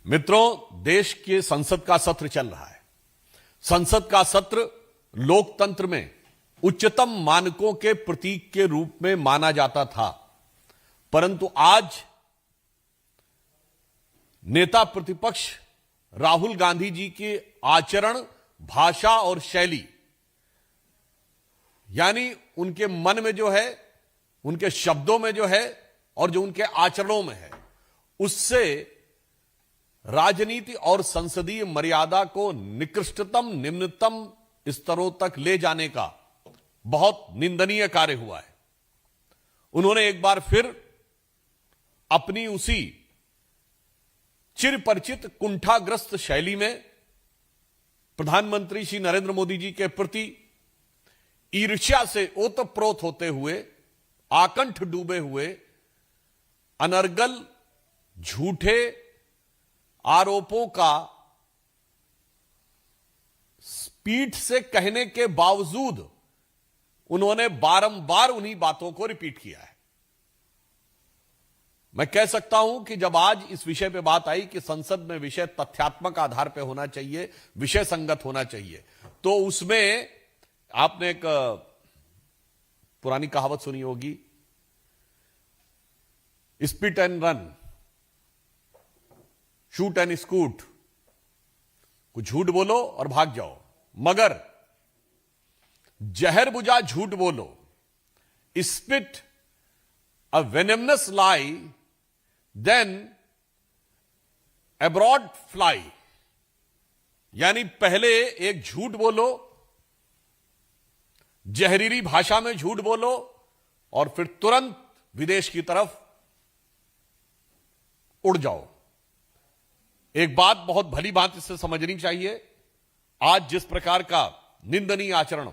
मित्रों, देश के संसद का सत्र चल रहा है। संसद का सत्र लोकतंत्र में उच्चतम मानकों के प्रतीक के रूप में माना जाता था, परंतु आज नेता प्रतिपक्ष राहुल गांधी जी के आचरण, भाषा और शैली, यानी उनके मन में जो है, उनके शब्दों में जो है और जो उनके आचरणों में है, उससे राजनीति और संसदीय मर्यादा को निकृष्टतम निम्नतम स्तरों तक ले जाने का बहुत निंदनीय कार्य हुआ है। उन्होंने एक बार फिर अपनी उसी चिरपरिचित कुंठाग्रस्त शैली में प्रधानमंत्री श्री नरेंद्र मोदी जी के प्रति ईर्ष्या से ओतप्रोत होते हुए, आकंठ डूबे हुए, अनर्गल झूठे आरोपों का पीठ से कहने के बावजूद उन्होंने बारंबार उन्हीं बातों को रिपीट किया है। मैं कह सकता हूं कि जब आज इस विषय पे बात आई कि संसद में विषय तथ्यात्मक आधार पे होना चाहिए, विषय संगत होना चाहिए, तो उसमें आपने एक पुरानी कहावत सुनी होगी, spit and run, shoot and scoot, कुछ झूठ बोलो और भाग जाओ, मगर जहर बुझा झूठ बोलो, स्पिट अ वेनेमनस लाई, देन अब्रॉड फ्लाई। यानी पहले एक झूठ बोलो, जहरीली भाषा में झूठ बोलो और फिर तुरंत विदेश की तरफ उड़ जाओ। एक बात बहुत भली बात इससे समझनी चाहिए, आज जिस प्रकार का निंदनीय आचरण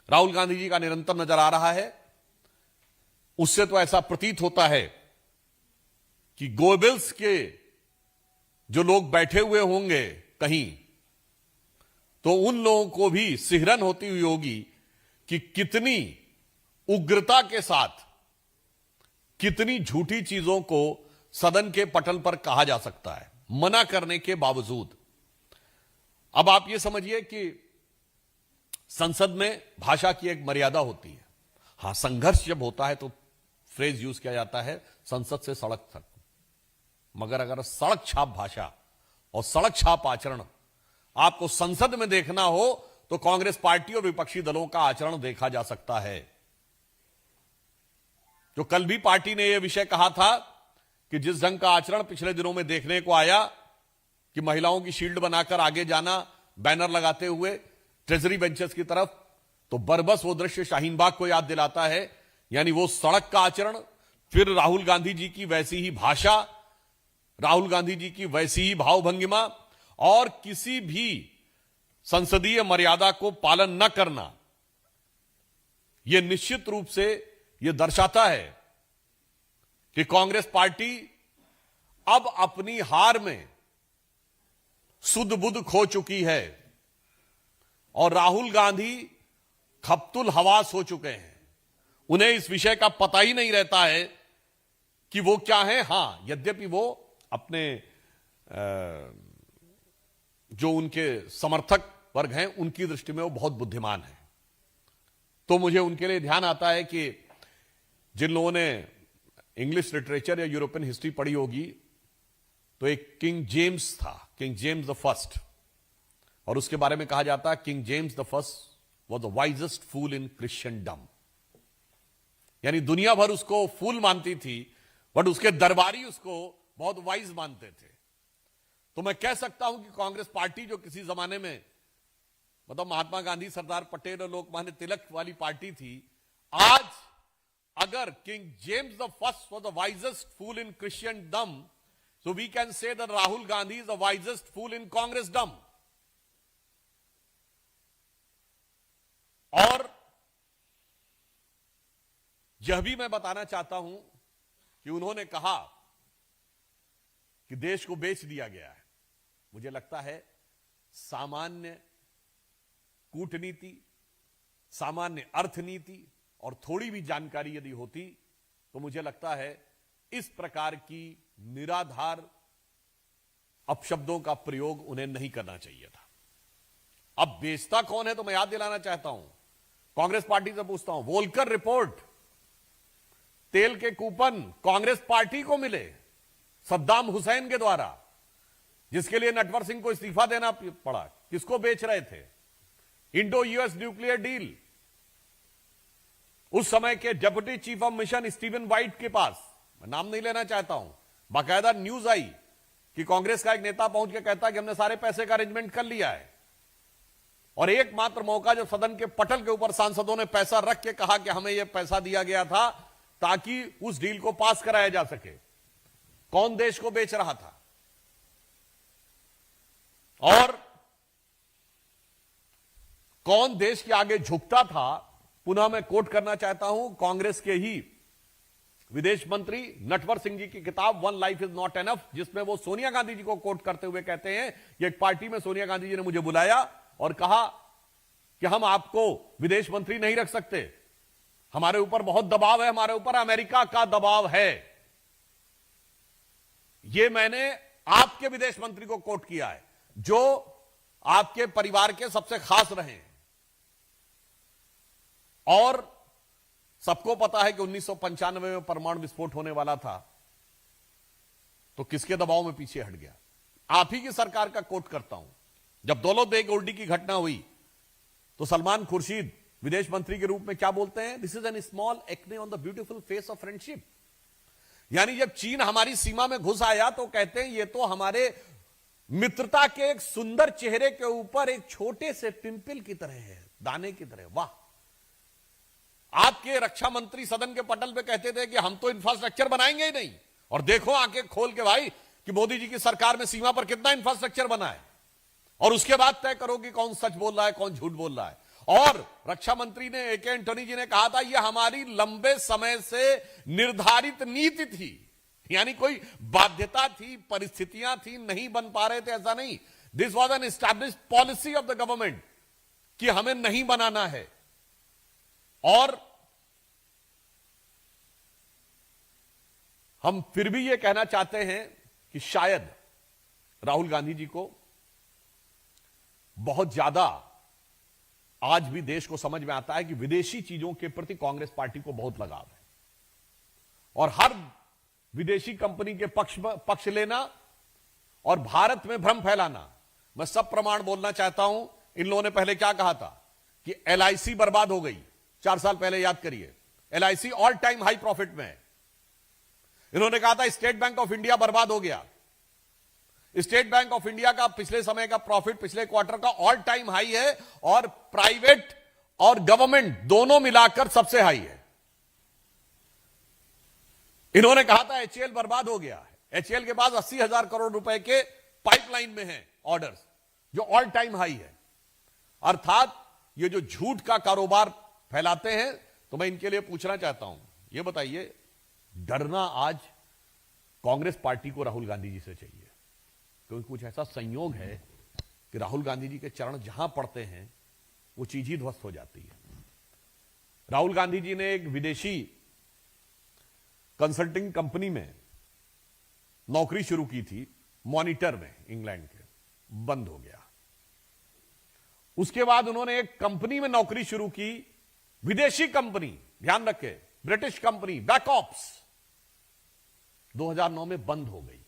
राहुल गांधी जी का निरंतर नजर आ रहा है, उससे तो ऐसा प्रतीत होता है कि गोबेल्स के जो लोग बैठे हुए होंगे कहीं, तो उन लोगों को भी सिहरन होती हुई होगी कि कितनी उग्रता के साथ कितनी झूठी चीजों को सदन के पटल पर कहा जा सकता है, मना करने के बावजूद। अब आप यह समझिए कि संसद में भाषा की एक मर्यादा होती है। हां, संघर्ष जब होता है तो फ्रेज यूज किया जाता है संसद से सड़क तक, मगर अगर सड़क छाप भाषा और सड़क छाप आचरण आपको संसद में देखना हो तो कांग्रेस पार्टी और विपक्षी दलों का आचरण देखा जा सकता है। जो कल भी पार्टी ने यह विषय कहा था कि जिस ढंग का आचरण पिछले दिनों में देखने को आया कि महिलाओं की शील्ड बनाकर आगे जाना, बैनर लगाते हुए ट्रेजरी बेंचेस की तरफ, तो बरबस वो दृश्य शाहीन बाग को याद दिलाता है। यानी वो सड़क का आचरण, फिर राहुल गांधी जी की वैसी ही भाषा, राहुल गांधी जी की वैसी ही भावभंगिमा और किसी भी संसदीय मर्यादा को पालन न करना, यह निश्चित रूप से यह दर्शाता है कि कांग्रेस पार्टी अब अपनी हार में सुध बुध खो चुकी है और राहुल गांधी खप्तुल हवास हो चुके हैं। उन्हें इस विषय का पता ही नहीं रहता है कि वो क्या है। हां, यद्यपि वो अपने जो उनके समर्थक वर्ग हैं उनकी दृष्टि में वो बहुत बुद्धिमान है। तो मुझे उनके लिए ध्यान आता है कि जिन लोगों ने इंग्लिश लिटरेचर या यूरोपियन हिस्ट्री पढ़ी होगी, तो एक किंग जेम्स था, किंग जेम्स द फर्स्ट, और उसके बारे में कहा जाता है king James the first was the wisest fool in Christendom. यानी दुनिया भर उसको फूल मानती थी, बट उसके दरबारी उसको बहुत वाइज मानते थे। तो मैं कह सकता हूं कि कांग्रेस पार्टी जो किसी जमाने में मतलब महात्मा गांधी, सरदार पटेल और लोकमान्य तिलक वाली पार्टी थी, आज अगर king James the first was the wisest fool in Christendom, so we can say that Rahul Gandhi is the wisest fool in Congressdom. और यह भी मैं बताना चाहता हूं कि उन्होंने कहा कि देश को बेच दिया गया है। मुझे लगता है सामान्य कूटनीति, सामान्य अर्थनीति और थोड़ी भी जानकारी यदि होती तो मुझे लगता है इस प्रकार की निराधार अपशब्दों का प्रयोग उन्हें नहीं करना चाहिए था। अब बेचता कौन है तो मैं याद दिलाना चाहता हूं, कांग्रेस पार्टी से पूछता हूं, वोल्कर रिपोर्ट, तेल के कूपन कांग्रेस पार्टी को मिले सद्दाम हुसैन के द्वारा, जिसके लिए नटवर सिंह को इस्तीफा देना पड़ा। किसको बेच रहे थे? इंडो यूएस न्यूक्लियर डील उस समय के deputy chief of mission Steven white के पास, मैं नाम नहीं लेना चाहता हूं, बाकायदा न्यूज आई कि कांग्रेस का एक नेता पहुंच के कहता कि हमने सारे पैसे का अरेंजमेंट कर लिया है। और एकमात्र मौका जो सदन के पटल के ऊपर सांसदों ने पैसा रख के कहा कि हमें यह पैसा दिया गया था ताकि उस डील को पास कराया जा सके। कौन देश को बेच रहा था? और कौन देश के आगे झुकता था? पुनः मैं कोट करना चाहता हूं कांग्रेस के ही विदेश मंत्री नटवर सिंह जी की किताब one life is not enough, जिसमें वो सोनिया गांधी जी को कोट करते हुए कहते हैं कि एक पार्टी में सोनिया गांधी जी ने मुझे बुलाया और कहा कि हम आपको विदेश मंत्री नहीं रख सकते, हमारे ऊपर बहुत दबाव है, हमारे ऊपर अमेरिका का दबाव है। यह मैंने आपके विदेश मंत्री को कोट किया है, जो आपके परिवार के सबसे खास रहे हैं। और सबको पता है कि 1995 में परमाणु विस्फोट होने वाला था, तो किसके दबाव में पीछे हट गया? आप ही की सरकार का कोट करता हूं। जब दौलत गोल्डी की घटना हुई तो सलमान खुर्शीद विदेश मंत्री के रूप में क्या बोलते हैं? This is an small acne on the beautiful face of friendship. यानी जब चीन हमारी सीमा में घुस आया तो कहते हैं ये तो हमारे मित्रता के एक सुंदर चेहरे के ऊपर एक छोटे से पिंपल की तरह है, दाने की तरह। वाह! आपके रक्षा मंत्री सदन के पटल पे कहते थे कि हम तो इंफ्रास्ट्रक्चर बनाएंगे ही नहीं, और देखो आंखें खोल के भाई कि मोदी जी की सरकार में सीमा पर कितना इंफ्रास्ट्रक्चर बना है, और उसके बाद तय करो कि कौन सच बोल रहा है कौन झूठ बोल रहा है। और रक्षा मंत्री ने ए के एंटोनी जी ने कहा था यह हमारी लंबे समय से निर्धारित नीति थी, यानी कोई बाध्यता थी, परिस्थितियां थी, नहीं बन पा रहे थे, ऐसा नहीं। This was an established policy of the government कि हमें नहीं बनाना है। और हम फिर भी यह कहना चाहते हैं कि शायद राहुल गांधी जी को बहुत ज्यादा आज भी देश को समझ में आता है कि विदेशी चीजों के प्रति कांग्रेस पार्टी को बहुत लगाव है, और हर विदेशी कंपनी के पक्ष लेना और भारत में भ्रम फैलाना। मैं सब प्रमाण बोलना चाहता हूं। इन लोगों ने पहले क्या कहा था कि एलआईसी बर्बाद हो गई, 4 साल पहले, याद करिए। LIC all time high profit में है। इन्होंने कहा था स्टेट बैंक ऑफ इंडिया बर्बाद हो गया। स्टेट बैंक ऑफ इंडिया का पिछले समय का प्रॉफिट पिछले क्वार्टर का ऑल टाइम हाई है, और प्राइवेट और गवर्नमेंट दोनों मिलाकर सबसे हाई है। इन्होंने कहा था एचएएल बर्बाद हो गया है। एचएएल के पास 80,000 करोड़ रुपए के पाइपलाइन में हैं ऑर्डर्स, जो ऑल टाइम हाई है। अर्थात ये जो झूठ का कारोबार फैलाते हैं, तो मैं इनके लिए पूछना चाहता हूं, ये बताइए, डरना आज कांग्रेस पार्टी को राहुल गांधी जी से चाहिए, क्योंकि कुछ ऐसा संयोग है कि राहुल गांधी जी के चरण जहां पड़ते हैं वो चीज ही ध्वस्त हो जाती है। राहुल गांधी जी ने एक विदेशी कंसल्टिंग कंपनी में नौकरी शुरू की थी, मॉनिटर में, इंग्लैंड के, बंद हो गया। उसके बाद उन्होंने एक कंपनी में नौकरी शुरू की, विदेशी कंपनी, ध्यान रखे, ब्रिटिश कंपनी, बैकऑप्स, 2009 में बंद हो गई।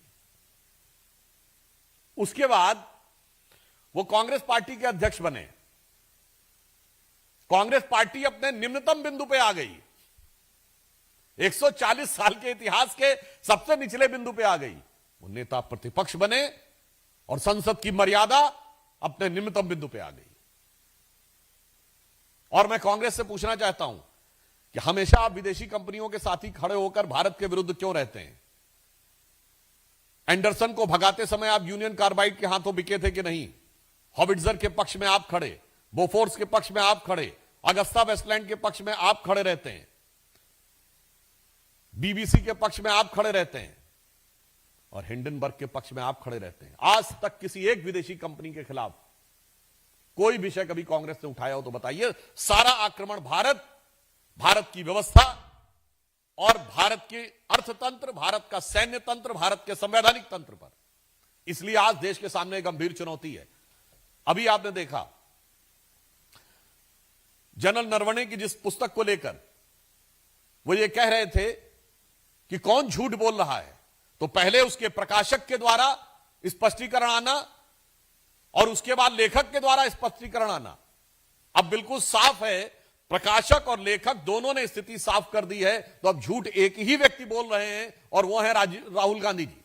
उसके बाद वो कांग्रेस पार्टी के अध्यक्ष बने। कांग्रेस पार्टी अपने निम्नतम बिंदु पे आ गई, 140 साल के इतिहास के सबसे निचले बिंदु पे आ गई। वो नेता प्रतिपक्ष बने और संसद की मर्यादा अपने निम्नतम बिंदु पे आ गई। और मैं कांग्रेस से पूछना चाहता हूं कि हमेशा आप विदेशी कंपनियों के साथ ही खड़े होकर भारत के विरुद्ध क्यों रहते हैं? एंडरसन को भगाते समय आप यूनियन कार्बाइड के हाथों बिके थे कि नहीं? हॉविट्जर के पक्ष में आप खड़े, बोफोर्स के पक्ष में आप खड़े, अगस्ता वेस्टलैंड के पक्ष में आप खड़े रहते हैं, बीबीसी के पक्ष में आप खड़े रहते हैं, और हिंडनबर्ग के पक्ष में आप खड़े रहते हैं। आज तक किसी एक विदेशी कंपनी के खिलाफ कोई विषय कभी कांग्रेस ने उठाया हो तो बताइए। सारा आक्रमण भारत, भारत की व्यवस्था और भारत के अर्थतंत्र, भारत का सैन्य तंत्र, भारत के संवैधानिक तंत्र पर। इसलिए आज देश के सामने गंभीर चुनौती है। अभी आपने देखा जनरल नरवणे की जिस पुस्तक को लेकर वो ये कह रहे थे कि कौन झूठ बोल रहा है, तो पहले उसके प्रकाशक के द्वारा स्पष्टीकरण आना और उसके बाद लेखक के द्वारा स्पष्टीकरण आना। अब बिल्कुल साफ है, प्रकाशक और लेखक दोनों ने स्थिति साफ कर दी है, तो अब झूठ एक ही व्यक्ति बोल रहे हैं और वो है राहुल गांधी जी।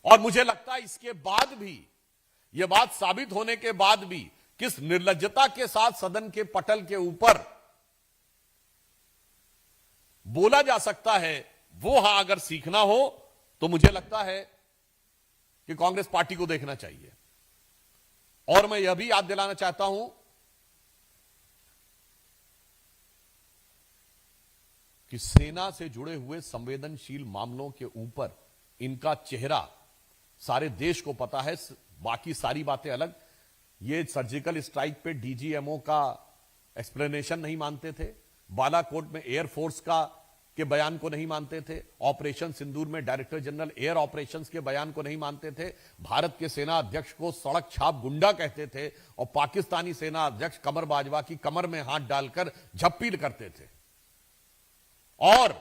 और मुझे लगता है इसके बाद भी, यह बात साबित होने के बाद भी, किस निर्लज्जता के साथ सदन के पटल के ऊपर बोला जा सकता है, वो हां अगर सीखना हो तो मुझे लगता है कि कांग्रेस पार्टी को देखना चाहिए। और मैं यह भी याद दिलाना चाहता हूं कि सेना से जुड़े हुए संवेदनशील मामलों के ऊपर इनका चेहरा सारे देश को पता है, बाकी सारी बातें अलग। ये सर्जिकल स्ट्राइक पे डीजीएमओ का एक्सप्लेनेशन नहीं मानते थे, बालाकोट में एयरफोर्स के बयान को नहीं मानते थे, ऑपरेशन सिंदूर में डायरेक्टर जनरल एयर ऑपरेशंस के बयान को नहीं मानते थे, भारत के सेना अध्यक्ष को सड़क छाप गुंडा कहते थे और पाकिस्तानी सेना अध्यक्ष कमर बाजवा की कमर में हाथ डालकर झप्पी करते थे। और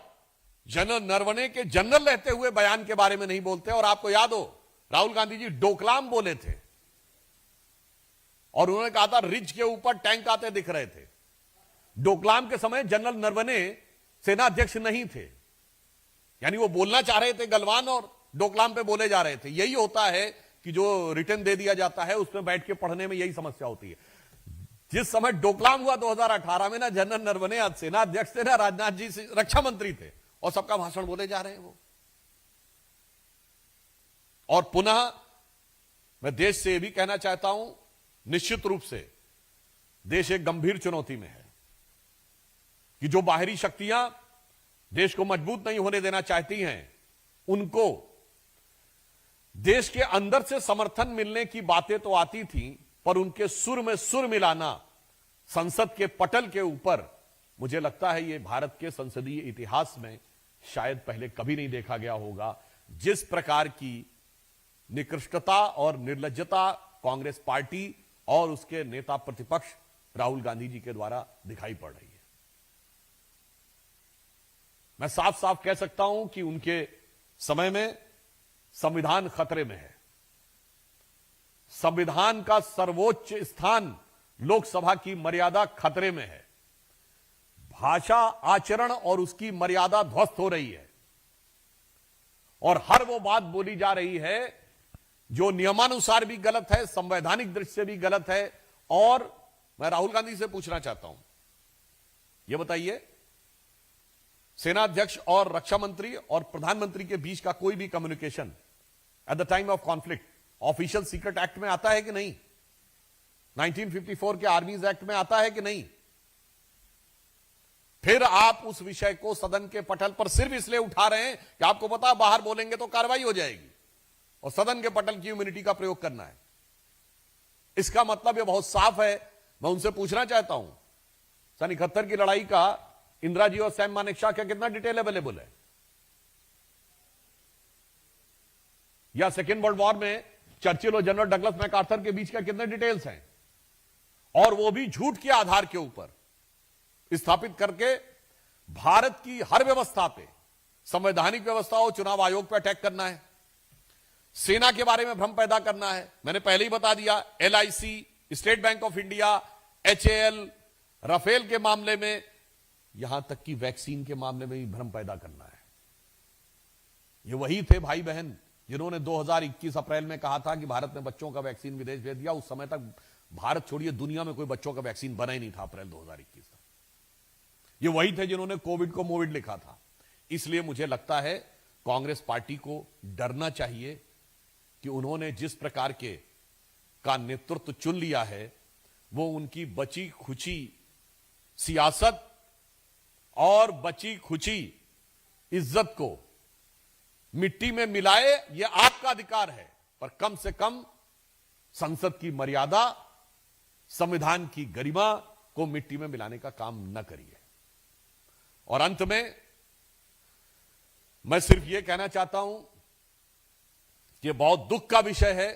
जनरल नरवणे के जनरल रहते हुए बयान के बारे में नहीं बोलते। और आपको याद हो, राहुल गांधी जी डोकलाम बोले थे और उन्होंने कहा था रिज के ऊपर टैंक आते दिख रहे थे। डोकलाम के समय जनरल नरवणे सेना अध्यक्ष नहीं थे, यानी वो बोलना चाह रहे थे गलवान और डोकलाम पे बोले जा रहे थे। यही होता है कि जो रिटर्न दे दिया जाता है उसमें बैठ के पढ़ने में यही समस्या होती है। जिस समय डोकलाम हुआ 2018 में, ना जनरल नरवणे सेना अध्यक्ष थे, ना राजनाथ जी रक्षा मंत्री थे, और सबका भाषण बोले जा रहे हैं वो। और पुनः मैं देश से यह भी कहना चाहता हूं, निश्चित रूप से देश एक गंभीर चुनौती में है कि जो बाहरी शक्तियां देश को मजबूत नहीं होने देना चाहती हैं, उनको देश के अंदर से समर्थन मिलने की बातें तो आती थी, पर उनके सुर में सुर मिलाना संसद के पटल के ऊपर, मुझे लगता है ये भारत के संसदीय इतिहास में शायद पहले कभी नहीं देखा गया होगा। जिस प्रकार की निकृष्टता और निर्लज्जता कांग्रेस पार्टी और उसके नेता प्रतिपक्ष राहुल गांधी जी के द्वारा दिखाई पड़ रही है। मैं साफ साफ कह सकता हूं कि उनके समय में संविधान खतरे में है। संविधान का सर्वोच्च स्थान, लोकसभा की मर्यादा खतरे में है। भाषा आचरण और उसकी मर्यादा ध्वस्त हो रही है और हर वो बात बोली जा रही है जो नियमानुसार भी गलत है, संवैधानिक दृष्टि से भी गलत है। और मैं राहुल गांधी से पूछना चाहता हूं, यह बताइए, सेना अध्यक्ष और रक्षा मंत्री और प्रधानमंत्री के बीच का कोई भी communication at the time of conflict official secret act में आता है कि नहीं? 1954 के आर्मीज एक्ट में आता है कि नहीं? फिर आप उस विषय को सदन के पटल पर सिर्फ इसलिए उठा रहे हैं कि आपको पता है बाहर बोलेंगे तो कार्रवाई हो जाएगी और सदन के पटल की इम्यूनिटी का प्रयोग करना है। इसका मतलब यह बहुत साफ है। मैं उनसे पूछना चाहता हूं, सन 71 की लड़ाई का इंदिरा जी और सैम मानेकशॉ का कितना डिटेल अवेलेबल है? या सेकेंड वर्ल्ड वॉर में चर्चिल और जनरल डगलस मैकार्थर के बीच का कितने डिटेल्स हैं? और वो भी झूठ के आधार के ऊपर स्थापित करके भारत की हर व्यवस्था पे, संवैधानिक व्यवस्था हो, चुनाव आयोग पे अटैक करना है, सेना के बारे में भ्रम पैदा करना है। मैंने पहले ही बता दिया, LIC, state bank of India, HAL, Rafale के मामले में, यहां तक कि वैक्सीन के मामले में भी भ्रम पैदा करना है। ये वही थे भाई बहन जिन्होंने 2021 अप्रैल में कहा था कि भारत ने बच्चों का वैक्सीन विदेश भेज दिया। उस समय तक भारत छोड़िए दुनिया में कोई बच्चों का वैक्सीन बना ही नहीं था अप्रैल 2021 तक। ये वही थे जिन्होंने कोविड को मोविड लिखा था। इसलिए मुझे लगता है कांग्रेस पार्टी को डरना चाहिए कि उन्होंने जिस प्रकार का नेतृत्व चुन लिया है, वो उनकी बची खुची सियासत और बची खुची इज्जत को मिट्टी में मिलाए। यह आपका अधिकार है, पर कम से कम संसद की मर्यादा, संविधान की गरिमा को मिट्टी में मिलाने का काम न करिए। और अंत में मैं सिर्फ यह कहना चाहता हूं कि यह बहुत दुख का विषय है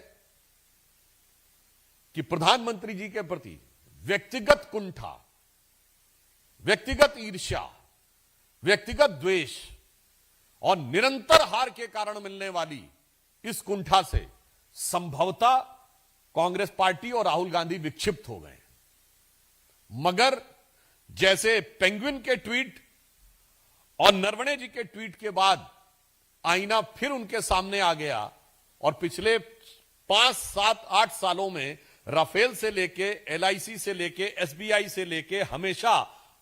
कि प्रधानमंत्री जी के प्रति व्यक्तिगत कुंठा, व्यक्तिगत ईर्ष्या, व्यक्तिगत द्वेष और निरंतर हार के कारण मिलने वाली इस कुंठा से संभवतः कांग्रेस पार्टी और राहुल गांधी विक्षिप्त हो गए। मगर जैसे पेंगुइन के ट्वीट और नरवणे जी के ट्वीट के बाद आईना फिर उनके सामने आ गया और पिछले 5, 7, 8 सालों में राफेल से लेके LIC से लेके SBI से लेके हमेशा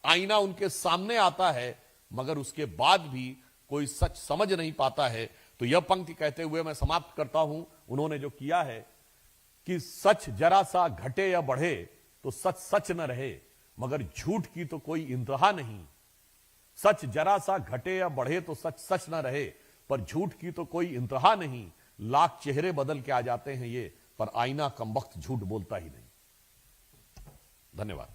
आईना उनके सामने आता है, मगर उसके बाद भी कोई सच समझ नहीं पाता है। तो यह पंक्ति कहते हुए मैं समाप्त करता हूं, उन्होंने जो किया है कि सच जरा सा घटे या बढ़े तो सच सच न रहे, मगर झूठ की तो कोई इंतहा नहीं। सच जरा सा घटे या बढ़े तो सच सच न रहे, पर झूठ की तो कोई इंतहा नहीं। लाख चेहरे बदल के आ जाते हैं ये, पर आईना कमबख्त झूठ बोलता ही नहीं। धन्यवाद।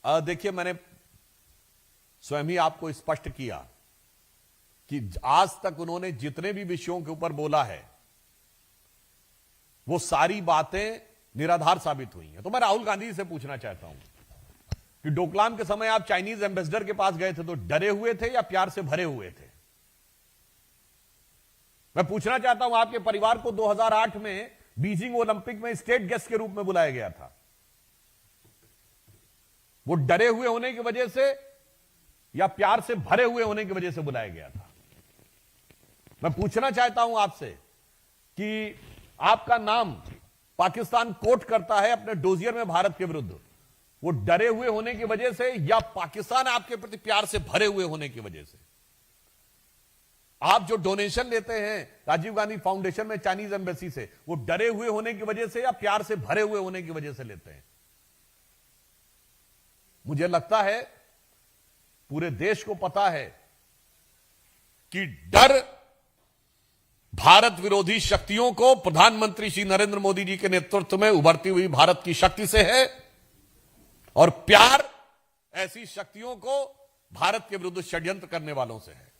देखिए, मैंने स्वयं ही आपको स्पष्ट किया कि आज तक उन्होंने जितने भी विषयों के ऊपर बोला है वो सारी बातें निराधार साबित हुई हैं। तो मैं राहुल गांधी से पूछना चाहता हूं कि डोकलाम के समय आप चाइनीज एम्बेसडर के पास गए थे तो डरे हुए थे या प्यार से भरे हुए थे? मैं पूछना चाहता हूं, आपके परिवार को 2008 में बीजिंग ओलंपिक में स्टेट गेस्ट के रूप में बुलाया गया था, वो डरे हुए होने की वजह से या प्यार से भरे हुए होने की वजह से बुलाया गया था? मैं पूछना चाहता हूं आपसे कि आपका नाम पाकिस्तान कोट करता है अपने डोजियर में भारत के विरुद्ध, वो डरे हुए होने की वजह से या पाकिस्तान आपके प्रति प्यार से भरे हुए होने की वजह से? आप जो डोनेशन लेते हैं राजीव गांधी फाउंडेशन में चाइनीज एम्बेसी से, वो डरे हुए होने की वजह से या प्यार से भरे हुए होने की वजह से लेते हैं? मुझे लगता है पूरे देश को पता है कि डर भारत विरोधी शक्तियों को प्रधानमंत्री श्री नरेंद्र मोदी जी के नेतृत्व में उभरती हुई भारत की शक्ति से है, और प्यार ऐसी शक्तियों को भारत के विरुद्ध षड्यंत्र करने वालों से है।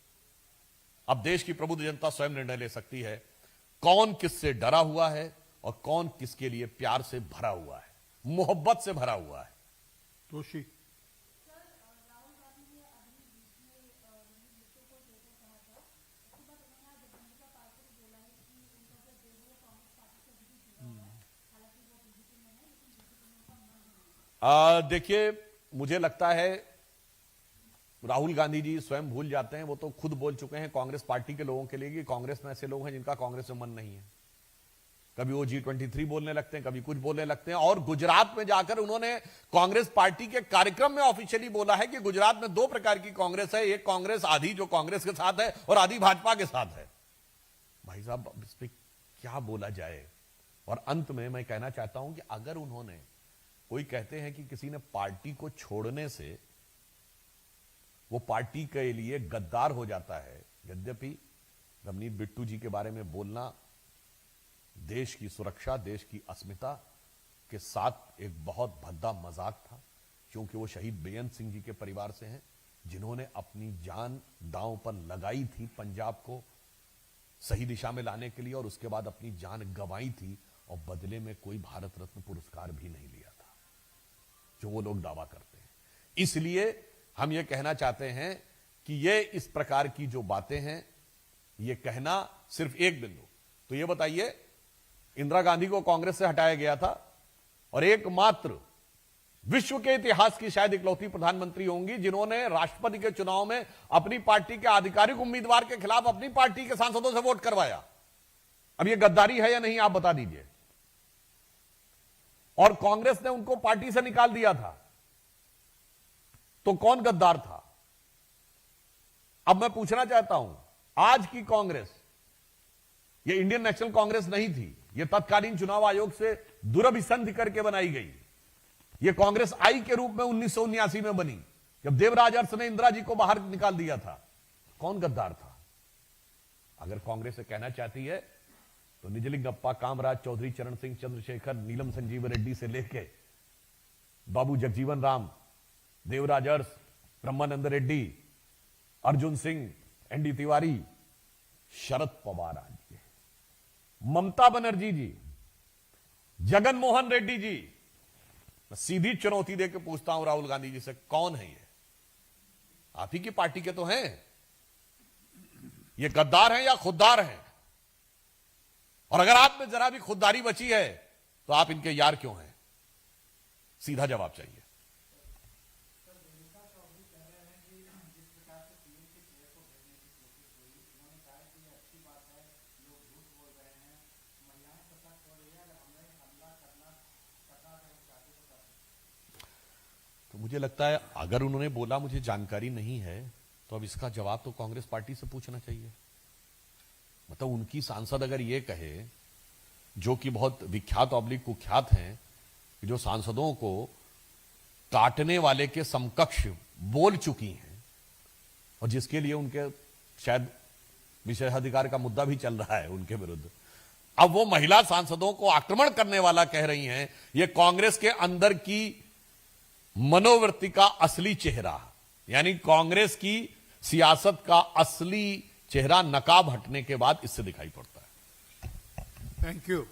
अब देश की प्रबुद्ध जनता स्वयं निर्णय ले सकती है कौन किससे डरा हुआ है और कौन किसके लिए प्यार से भरा हुआ है, मोहब्बत से भरा हुआ है। जोशी देखिए, मुझे लगता है राहुल गांधी जी स्वयं भूल जाते हैं, वो तो खुद बोल चुके हैं कांग्रेस पार्टी के लोगों के लिए कि कांग्रेस में ऐसे लोग हैं जिनका कांग्रेस में मन नहीं है। कभी वो G23 बोलने लगते हैं, कभी कुछ बोलने लगते हैं, और गुजरात में जाकर उन्होंने कांग्रेस पार्टी के कार्यक्रम में ऑफिशियली बोला है कि गुजरात में 2 प्रकार की कांग्रेस है, एक कांग्रेस आधी जो कांग्रेस के साथ है और आधी भाजपा के साथ है। भाई साहब, इस पर क्या बोला जाए? और अंत में मैं कहना चाहता हूं कि अगर उन्होंने, कोई कहते हैं कि किसी ने पार्टी को छोड़ने से वो पार्टी के लिए गद्दार हो जाता है, यद्यपि रवनीत बिट्टू जी के बारे में बोलना देश की सुरक्षा, देश की अस्मिता के साथ एक बहुत भद्दा मजाक था, क्योंकि वो शहीद बेअंत सिंह जी के परिवार से हैं जिन्होंने अपनी जान दांव पर लगाई थी पंजाब को सही दिशा में लाने के लिए, और उसके बाद अपनी जान गंवाई थी और बदले में कोई भारत रत्न पुरस्कार भी नहीं लिया था, जो वो लोग दावा करते हैं। इसलिए हम ये कहना चाहते हैं कि ये इस प्रकार की जो बातें हैं, ये कहना सिर्फ एक बिंदु, तो ये बताइए, इंदिरा गांधी को कांग्रेस से हटाया गया था और एकमात्र विश्व के इतिहास की शायद इकलौती प्रधानमंत्री होंगी जिन्होंने राष्ट्रपति के चुनाव में अपनी पार्टी के आधिकारिक उम्मीदवार के खिलाफ अपनी पार्टी के सांसदों से वोट करवाया। अब ये गद्दारी है या नहीं, आप बता दीजिए। और कांग्रेस ने उनको पार्टी से निकाल दिया था, तो कौन गद्दार था? अब मैं पूछना चाहता हूं, आज की कांग्रेस ये इंडियन नेशनल कांग्रेस नहीं थी, ये तत्कालीन चुनाव आयोग से दुरभिसंधि करके बनाई गई। ये कांग्रेस आई के रूप में 1979 में बनी, जब देवराज अरस ने इंदिरा जी को बाहर निकाल दिया था, कौन गद्दार था? अगर कांग्रेस से कहना चाहती है तो निजलिंगप्पा, कामराज, चौधरी चरण सिंह, चंद्रशेखर, नीलम संजीव रेड्डी से लेके बाबू जगजीवन राम, देवराज अरस, ब्रह्मानंद रेड्डी, अर्जुन सिंह, एनडी तिवारी, शरद पवार जी, ममता बनर्जी जी, जगन मोहन रेड्डी जी। मैं सीधी चुनौती देकर पूछता हूं राहुल गांधी जी से, कौन है ये? आप ही की पार्टी के तो हैं। ये गद्दार हैं या खुददार हैं? और अगर आप में जरा भी खुददारी बची है तो आप इनके यार क्यों हैं? सीधा जवाब चाहिए। तो मुझे लगता है अगर उन्होंने बोला मुझे जानकारी नहीं है, तो अब इसका जवाब तो कांग्रेस पार्टी से पूछना चाहिए। मतलब उनकी सांसद अगर ये कहे, जो कि बहुत विख्यात ऑब्लिक कुख्यात हैं, कि जो सांसदों को काटने वाले के समकक्ष बोल चुकी हैं, और जिसके लिए उनके शायद विशेषाधिकार का मुद्दा भी चल रहा है उनके विरुद्ध, अब वो महिला सांसदों को आक्रमण करने वाला कह रही हैं, ये कांग्रेस के अंदर की मनोवृत्ति का असली चेहरा, यानी कांग्रेस की सियासत का असली चेहरा नकाब हटने के बाद इससे दिखाई पड़ता है। Thank you.